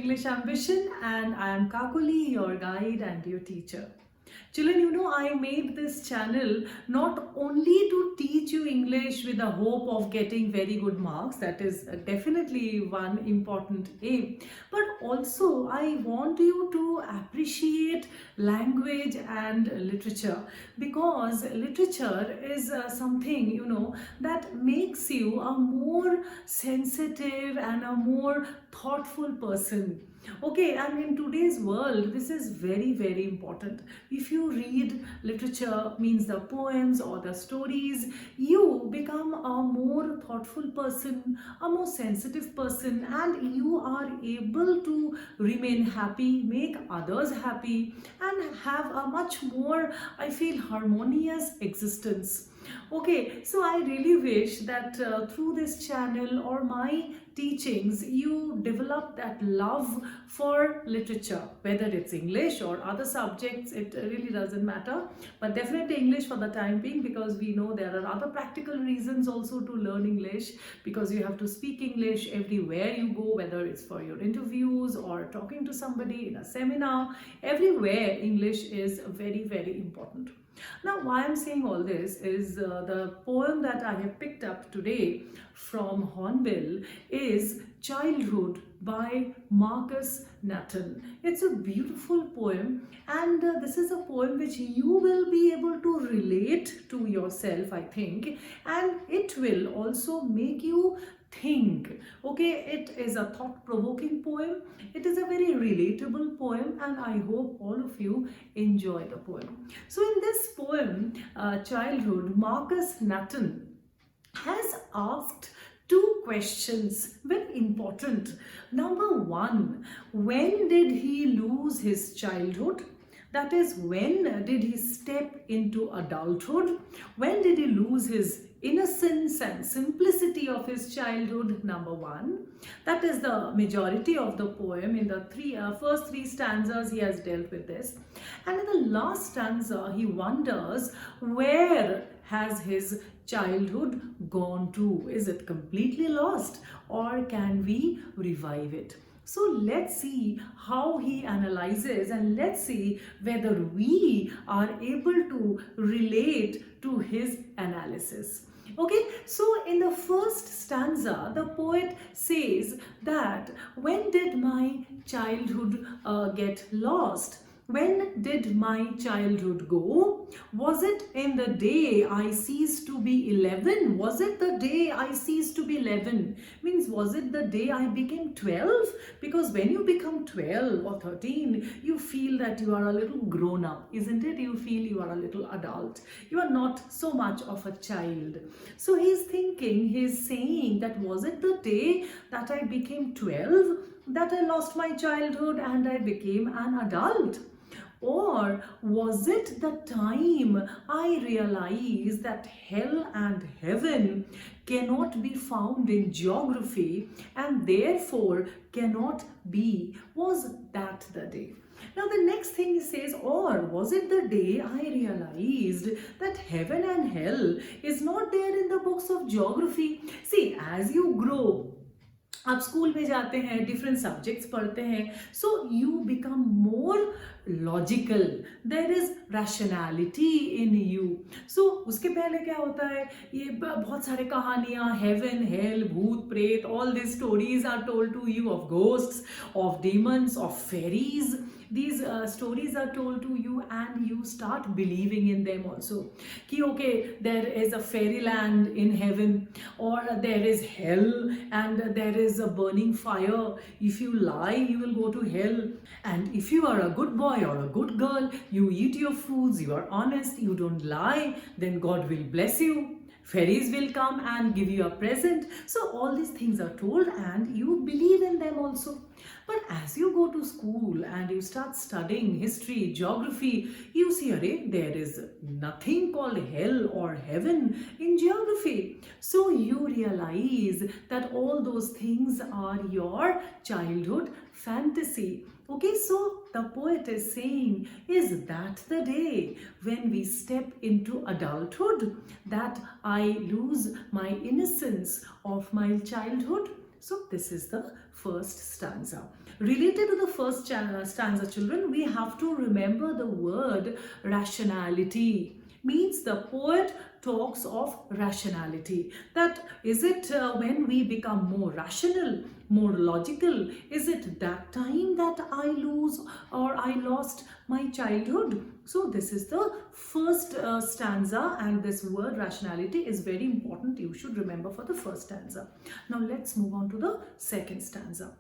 English Ambition, and I am Kakuli, your guide and your teacher. Children, I made this channel not only to teach you English with the hope of getting very good marks, that is definitely one important aim, but also I want you to appreciate language and literature, because literature is something, that makes you a more sensitive and a more thoughtful person. Okay, and in today's world, this is very, very important. If you read literature, means the poems or the stories, you become a more thoughtful person, a more sensitive person, and you are able to remain happy, make others happy, and have a much more, I feel, harmonious existence. Okay, so I really wish that through this channel or my teachings, you develop that love for literature, whether it's English or other subjects, it really doesn't matter, but definitely English for the time being, because we know there are other practical reasons also to learn English, because you have to speak English everywhere you go, whether it's for your interviews or talking to somebody in a seminar. Everywhere English is very, very important. Now, why I'm saying all this is the poem that I have picked up today from Hornbill is Childhood by Marcus Nathan. It's a beautiful poem, and this is a poem which you will be able to relate to yourself, I think, and it will also make you think. Okay, it is a thought-provoking poem. It is a very relatable poem, and I hope all of you enjoy the poem. So in this poem, Childhood, Marcus Nathan has asked two questions, very important. Number one, when did he lose his childhood? That is, when did he step into adulthood? When did he lose his innocence and simplicity of his childhood? Number one. That is the majority of the poem. In the first three stanzas, he has dealt with this. And in the last stanza, he wonders, where has his childhood gone to? Is it completely lost, or can we revive it? So let's see how he analyzes, and let's see whether we are able to relate to his analysis. Okay, so in the first stanza, the poet says that when did my childhood get lost? When did my childhood go? Was it in the day I ceased to be 11? Was it the day I ceased to be 11? Means, was it the day I became 12? Because when you become 12 or 13, you feel that you are a little grown up, isn't it? You feel you are a little adult. You are not so much of a child. So he's thinking, he's saying that, was it the day that I became 12 that I lost my childhood and I became an adult? Or was it the time I realized that hell and heaven cannot be found in geography and therefore cannot be? Was that the day? Now the next thing he says, or was it the day I realized that heaven and hell is not there in the books of geography? See, as you grow, आप school में जाते हैं, different subjects पढ़ते हैं, so you become more logical, there is rationality in you. So उसके पहले क्या होता है, ये बहुत सारे कहानियाँ, हेवन, हेल, भूत, प्रेत, all this stories are told to you of ghosts, of demons, of fairies. These stories are told to you, and you start believing in them also. Ki okay, there is a fairyland in heaven, or there is hell and there is a burning fire. If you lie, you will go to hell. And if you are a good boy or a good girl, you eat your foods, you are honest, you don't lie, then God will bless you. Fairies will come and give you a present. So all these things are told, and you believe in them also. But as you go to school and you start studying history, geography, you see, there is nothing called hell or heaven in geography. So you realize that all those things are your childhood fantasy. Okay, so the poet is saying, is that the day when we step into adulthood that I lose my innocence of my childhood? So this is the first stanza. Related to the first stanza, children, we have to remember the word rationality. Means the poet talks of rationality. That is it when we become more rational, more logical? Is it that time that I lose or I lost my childhood? So this is the first stanza, and this word rationality is very important. You should remember for the first stanza. Now let's move on to the second stanza.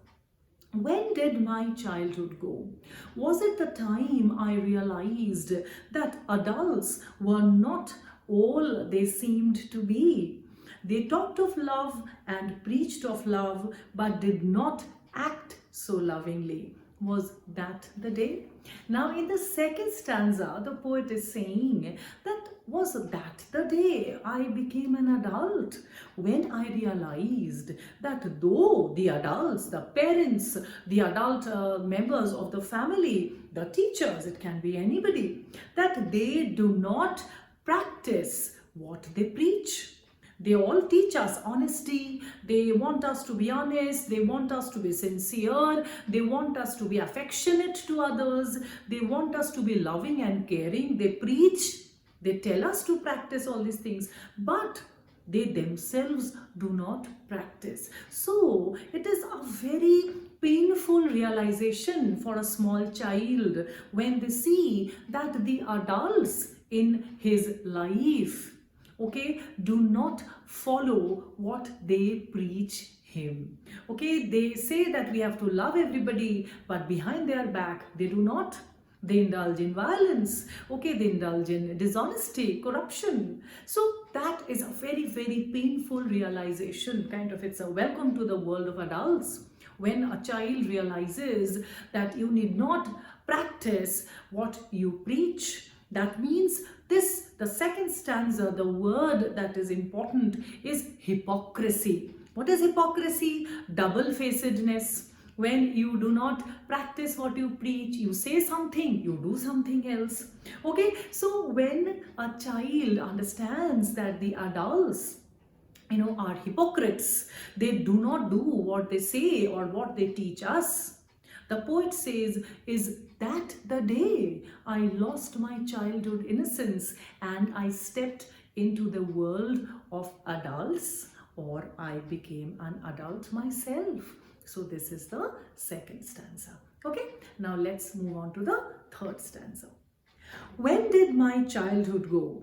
When did my childhood go? Was it the time I realized that adults were not all they seemed to be? They talked of love and preached of love, but did not act so lovingly. Was that the day? Now, in the second stanza, the poet is saying that was that the day I became an adult, when I realized that though the adults, the parents, the adult members of the family, the teachers, it can be anybody, that they do not practice what they preach. They all teach us honesty. They want us to be honest. They want us to be sincere. They want us to be affectionate to others. They want us to be loving and caring. They preach. They tell us to practice all these things. But they themselves do not practice. So it is a very painful realization for a small child when they see that the adults in his life, okay, do not follow what they preach him. Okay, they say that we have to love everybody, but behind their back they do not. They indulge in violence. Okay, they indulge in dishonesty, corruption. So that is a very, very painful realization. Kind of, it's a welcome to the world of adults. When a child realizes that you need not practice what you preach, that means this, the second stanza, the word that is important is hypocrisy. What is hypocrisy? Double-facedness. When you do not practice what you preach, you say something, you do something else. Okay, so when a child understands that the adults, are hypocrites, they do not do what they say or what they teach us, the poet says, is that the day I lost my childhood innocence and I stepped into the world of adults, or I became an adult myself. So this is the second stanza. Okay, now let's move on to the third stanza. When did my childhood go?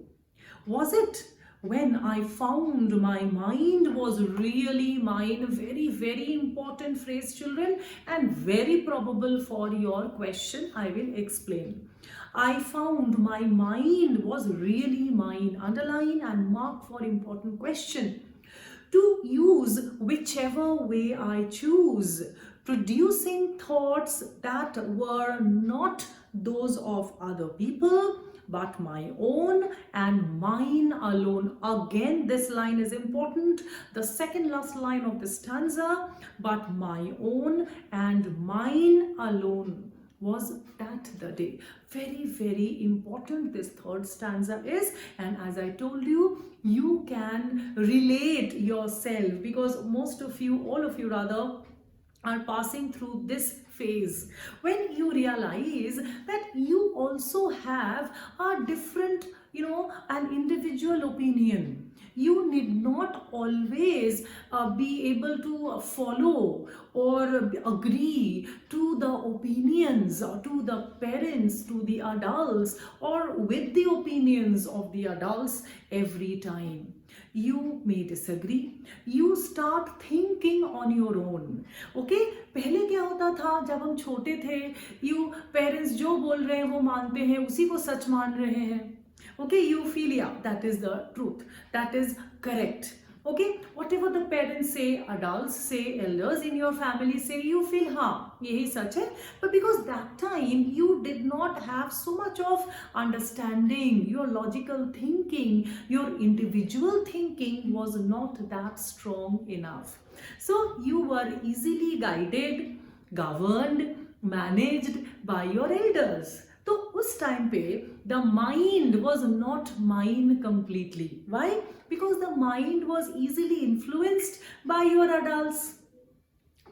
Was it when I found my mind was really mine? Very, very important phrase, children, and very probable for your question. I will explain. I found my mind was really mine. Underline and mark for important question. To use whichever way I choose, producing thoughts that were not those of other people, but my own and mine alone. Again, this line is important. The second last line of the stanza, but my own and mine alone. Was that the day? Very, very important this third stanza is, and as I told you, you can relate yourself because most of you, all of you rather, are passing through this phase when you realize that you also have a different, an individual opinion. You need not always be able to follow or agree to the opinions or to the parents, to the adults, or with the opinions of the adults every time. You may disagree. You start thinking on your own. Okay? पहले क्या होता था जब हम छोटे थे, parents जो बोल रहे हैं वो मानते हैं, उसी को सच मान रहे हैं. Okay, you feel, yeah, that is the truth, that is correct. Okay, whatever the parents say, adults say, elders in your family say, you feel, yahi sach hai. But because that time you did not have so much of understanding, your logical thinking, your individual thinking was not that strong enough. So you were easily guided, governed, managed by your elders. तो उस time पे the mind was not mine completely. Why? Because the mind was easily influenced by your adults.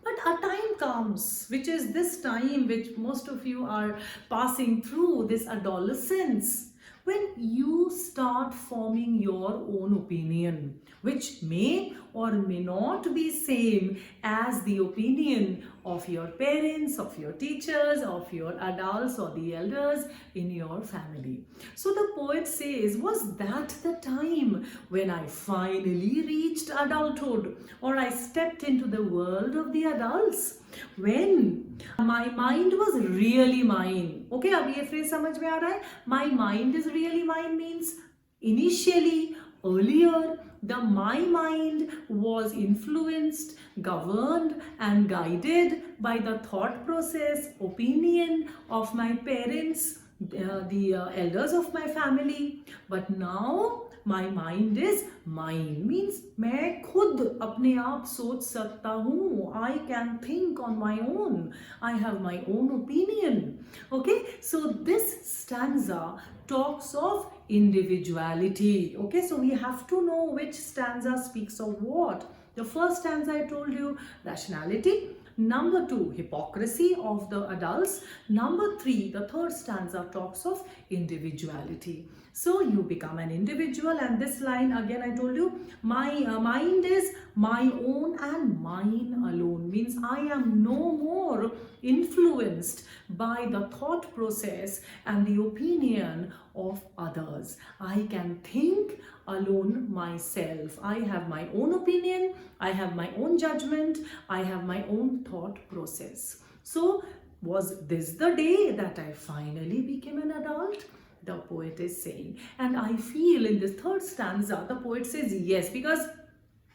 But a time comes, which is this time which most of you are passing through, this adolescence, when you start forming your own opinion, which may or may not be same as the opinion of your parents, of your teachers, of your adults or the elders in your family. So the poet says, was that the time when I finally reached adulthood, or I stepped into the world of the adults, when my mind was really mine. Okay, अब ये phrase समझ में आ रहा है? My mind is really mine means initially, earlier, my mind was influenced, governed and guided by the thought process, opinion of my parents, the elders of my family. But now my mind is mine means मैं खुद अपने आप सोच सकता हूँ. I can think on my own. I have my own opinion. Okay, so this stanza talks of individuality. Okay, so we have to know which stanza speaks of what. The first stanza I told you, rationality. Number 2, hypocrisy of the adults. Number 3, the third stanza talks of individuality. So you become an individual, and this line again I told you, my mind is my own and mine alone means I am no more influenced by the thought process and the opinion of others. I can think alone myself. I have my own opinion, I have my own judgment, I have my own thought process. So was this the day that I finally became an adult? The poet is saying. And I feel in this third stanza, the poet says yes, because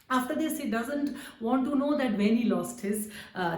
after this, he doesn't want to know that when he lost his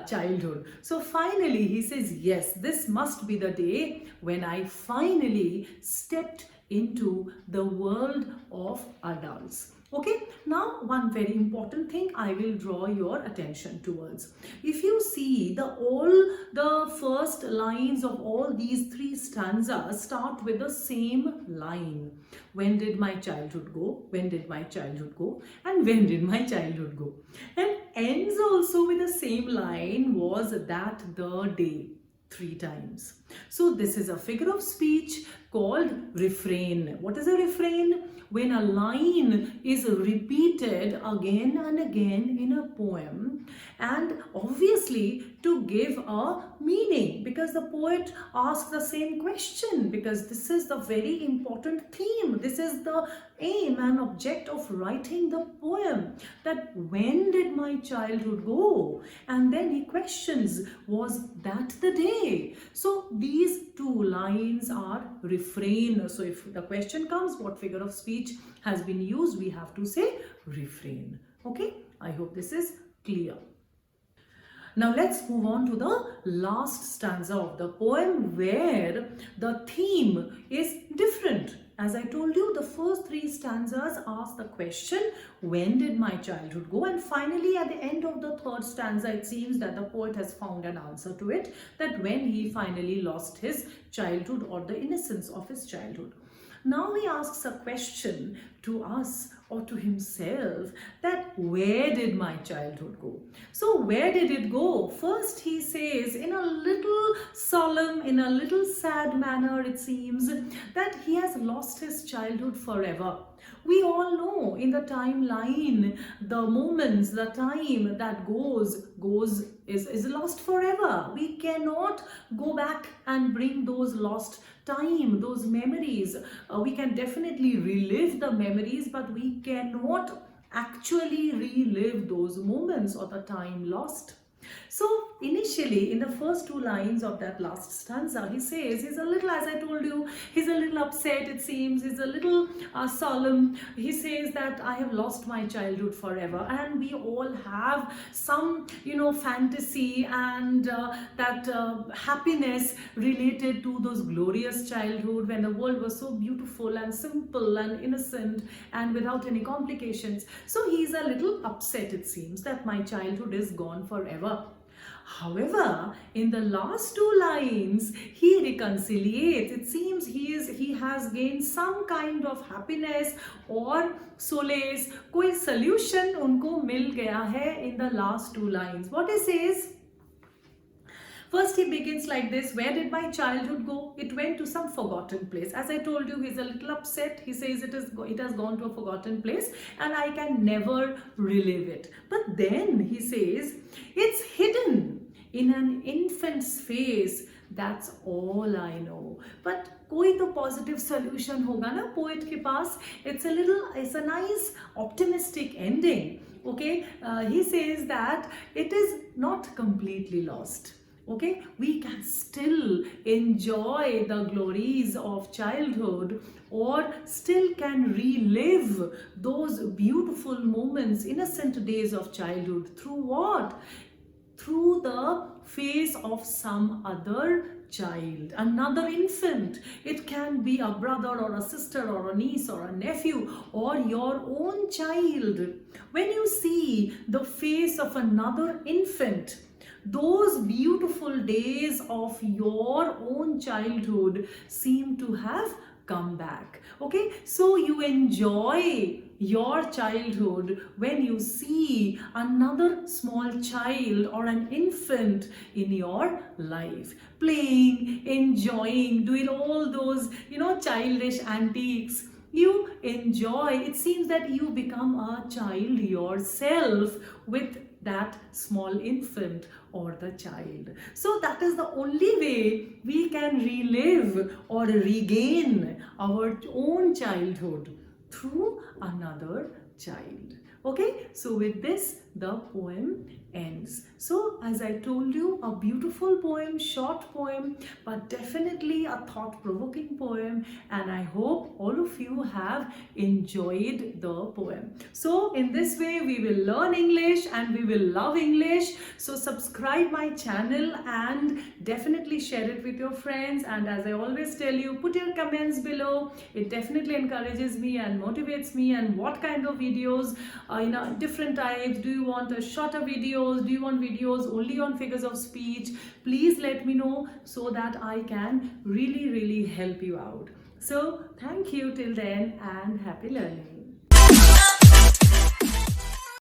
childhood. So finally, he says, yes, this must be the day when I finally stepped into the world of adults. Okay, now one very important thing I will draw your attention towards. If you see all the first lines of all these 3 stanzas start with the same line. When did my childhood go? When did my childhood go? And when did my childhood go? And ends also with the same line, was that the day. 3 times. So this is a figure of speech called refrain. What is a refrain? When a line is repeated again and again in a poem, and obviously to give a meaning, because the poet asks the same question, because this is the very important theme. This is the aim and object of writing the poem, that when did my childhood go? And then he questions, was that the day? So these 2 lines are refrain. So if the question comes, what figure of speech has been used, we have to say refrain. Okay, I hope this is clear. Now let's move on to the last stanza of the poem, where the theme is different. As I told you, the first 3 stanzas ask the question, when did my childhood go? And finally, at the end of the third stanza, it seems that the poet has found an answer to it, that when he finally lost his childhood or the innocence of his childhood. Now he asks a question to us or to himself, that where did my childhood go? So where did it go? First he says, in a little solemn, in a little sad manner, it seems, that he has lost his childhood forever. We all know in the timeline, the moments, the time that goes is lost forever. We cannot go back and bring those lost time, those memories. We can definitely relive the memories, but we cannot actually relive those moments or the time lost. So initially, in the first 2 lines of that last stanza, he says he's a little, as I told you, he's a little upset, it seems, he's a little solemn. He says that I have lost my childhood forever, and we all have some, fantasy and that happiness related to those glorious childhood when the world was so beautiful and simple and innocent and without any complications. So he's a little upset, it seems, that my childhood is gone forever. However, in the last two lines, he reconciliates. It seems he has gained some kind of happiness or solace. कोई solution उनको मिल गया है in the last two lines. What he says? First, he begins like this: where did my childhood go? It went to some forgotten place. As I told you, he's a little upset. He says it has gone to a forgotten place and I can never relive it. But then he says, it's hidden in an infant's face. That's all I know. But कोई तो positive solution होगा ना poet के पास. It's a nice optimistic ending. Okay, he says that it is not completely lost. Okay, we can still enjoy the glories of childhood, or still can relive those beautiful moments, innocent days of childhood. Through what? Through the face of some other child, another infant. It can be a brother or a sister or a niece or a nephew or your own child. When you see the face of another infant, those beautiful days of your own childhood seem to have come back. Okay, so you enjoy your childhood when you see another small child or an infant in your life, playing, enjoying, doing all those childish antiques. You enjoy. It seems that you become a child yourself with that small infant or the child. So that is the only way we can relive or regain our own childhood, through another child. Okay, so with this the poem ends. So as I told you, a beautiful poem, short poem, but definitely a thought-provoking poem, and I hope all of you have enjoyed the poem. So in this way we will learn English and we will love English. So subscribe my channel and definitely share it with your friends, and as I always tell you, put your comments below. It definitely encourages me and motivates me. And what kind of videos, different types, do you want a shorter videos, do you want videos only on figures of speech? Please let me know so that I can really help you out. So thank you till then, and happy learning.